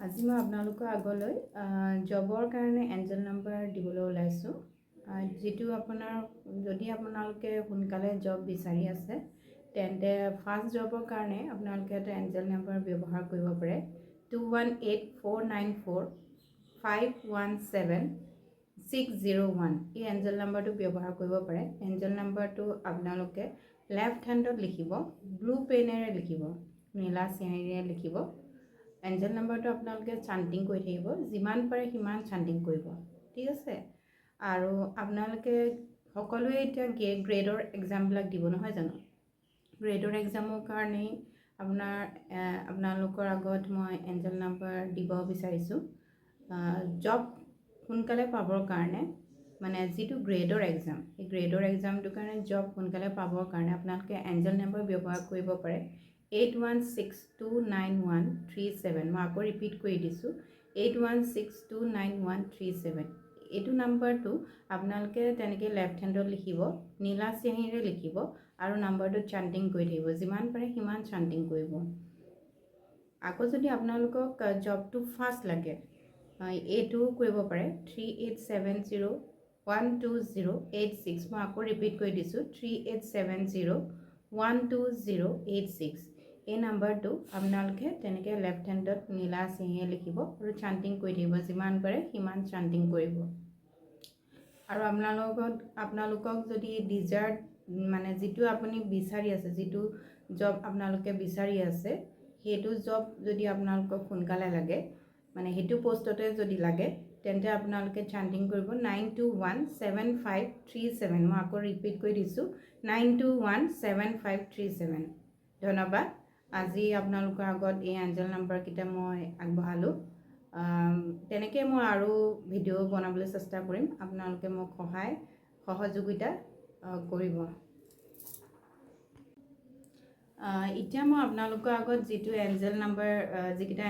আজি মই আপোনালোকৰ আগলৈ জবৰ কাৰণে এঞ্জেল নাম্বাৰ দিবলৈ ওলাইছোঁ। যিটো যদি আপোনালোকে সোনকালে জব বিচাৰি আছে তেন্তে ফাৰ্ষ্ট জবৰ কাৰণে আপোনালোকে এটা এঞ্জেল নাম্বাৰ ব্যৱহাৰ কৰিব পাৰে 218494517601। এই এঞ্জেল নাম্বাৰটো ব্যৱহাৰ কৰিব পাৰে। এঞ্জেল নাম্বাৰটো আপোনালোকে লেফ্ট হেণ্ডত লিখিব, ব্লু পেনেৰে লিখিব, নীলা চিয়াঁহীৰে লিখিব। এঞ্জেল নাম্বাৰটো আপোনালোকে চান্টিং কৰি থাকিব, যিমান পাৰে সিমান চান্টিং কৰিব, ঠিক আছে। আৰু আপোনালোকে সকলোৱে এতিয়া গ্ৰেডৰ এক্সামবিলাক দিব নহয় জানো। গ্ৰেডৰ এক্সামৰ কাৰণেই আপোনালোকৰ আগত মই এঞ্জেল নাম্বাৰ দিব বিচাৰিছোঁ। জব সোনকালে পাবৰ কাৰণে, মানে যিটো গ্ৰেডৰ এক্সাম, এই গ্ৰেডৰ এক্সামটোৰ কাৰণে জব সোনকালে পাবৰ কাৰণে আপোনালোকে এঞ্জেল নাম্বাৰ ব্যৱহাৰ কৰিব পাৰে 81629137। মই আকৌ ৰিপিট কৰি দিছোঁ 81629137। এইটো নাম্বাৰটো আপোনালোকে তেনেকৈ লেফ্ট হেণ্ডত লিখিব, নীলা চিয়াঁহীৰে লিখিব আৰু নাম্বাৰটো চান্টিং কৰি থাকিব, যিমান পাৰে সিমান চান্টিং কৰিব। আকৌ যদি আপোনালোকক জবটো ফাষ্ট লাগে এইটোও কৰিব পাৰে 38701208 মই আকৌ ৰিপিট কৰি দিছোঁ 38701208। এই নাম্বাৰটো আপোনালোকে তেনেকৈ লেফ্ট হেণ্ডত নীলা চিয়াঁহীৰে লিখিব আৰু চান্টিং কৰি থাকিব, যিমান পাৰে সিমান চান্টিং কৰিব। আৰু আপোনালোকক যদি ডিজাৰ্ট মানে যিটো আপুনি বিচাৰি আছে, যিটো জব আপোনালোকে বিচাৰি আছে সেইটো জব যদি আপোনালোকক সোনকালে লাগে, মানে সেইটো পোষ্টতে যদি লাগে তেন্তে আপোনালোকে চান্টিং কৰিব 92175337। মই আকৌ ৰিপিট কৰি দিছোঁ 92175337। ধন্যবাদ। আজি আপোনালোকৰ আগত এই এঞ্জেল নাম্বাৰকেইটা মই আগবঢ়ালোঁ। তেনেকৈ মই আৰু ভিডিঅ' বনাবলৈ চেষ্টা কৰিম, আপোনালোকে মোক সহযোগিতা কৰিব। এতিয়া মই আপোনালোকৰ আগত যিকেইটা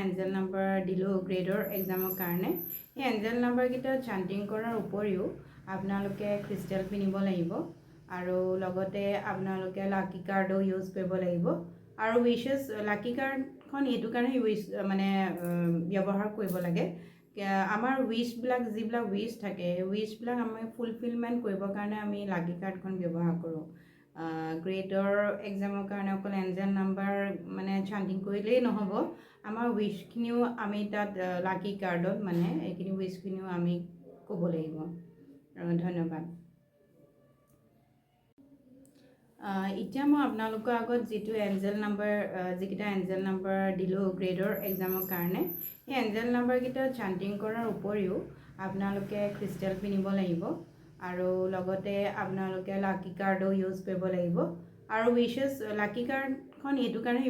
এঞ্জেল নাম্বাৰ দিলোঁ গ্ৰেডৰ এক্সামৰ কাৰণে, সেই এঞ্জেল নাম্বাৰকেইটা চান্টিং কৰাৰ উপৰিও আপোনালোকে ক্ৰিষ্টেল পিন্ধিব লাগিব আৰু লগতে আপোনালোকে লাকি কাৰ্ডো ইউজ কৰিব লাগিব। আৰু লাকি কাৰ্ডখন এইটো কাৰণে ব্যৱহাৰ কৰিব লাগে, আমাৰ যিবিলাক উইচ থাকে উইচবিলাক আমি ফুলফিলমেণ্ট কৰিবৰ কাৰণে আমি লাকি কাৰ্ডখন ব্যৱহাৰ কৰোঁ। গ্ৰেডৰ এক্সামৰ কাৰণে অকল এঞ্জেল নাম্বাৰ চান্টিং কৰিলেই নহ'ব, আমাৰ উইচখিনিও আমি তাত লাকি কাৰ্ডত এইখিনি উইচখিনিও আমি ক'ব লাগিব। ধন্যবাদ। এতিয়া মই আপোনালোকৰ আগত যিকেইটা এঞ্জেল নাম্বাৰ দিলোঁ গ্ৰেডৰ এক্সামৰ কাৰণে, সেই এঞ্জেল নাম্বাৰকেইটা চান্টিং কৰাৰ উপৰিও আপোনালোকে ক্ৰিষ্টেল পিন্ধিব লাগিব আৰু লগতে আপোনালোকে লাকি কাৰ্ডো ইউজ কৰিব লাগিব। আৰু লাকি কাৰ্ডখন এইটো কাৰণে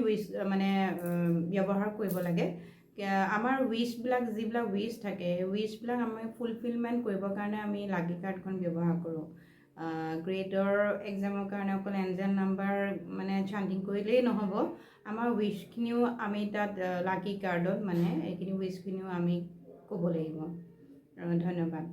ব্যৱহাৰ কৰিব লাগে, আমাৰ যিবিলাক উইচ থাকে উইচবিলাক আমি ফুলফিলমেণ্ট কৰিবৰ কাৰণে আমি লাকি কাৰ্ডখন ব্যৱহাৰ কৰোঁ। গ্ৰেডৰ এক্সামৰ কাৰণে অকল এঞ্জেল নাম্বাৰ চান্টিং কৰিলেই নহ'ব, আমাৰ উইচখিনিও আমি তাত লাকি কাৰ্ডত এইখিনি উইচখিনিও আমি ক'ব লাগিব। ধন্যবাদ।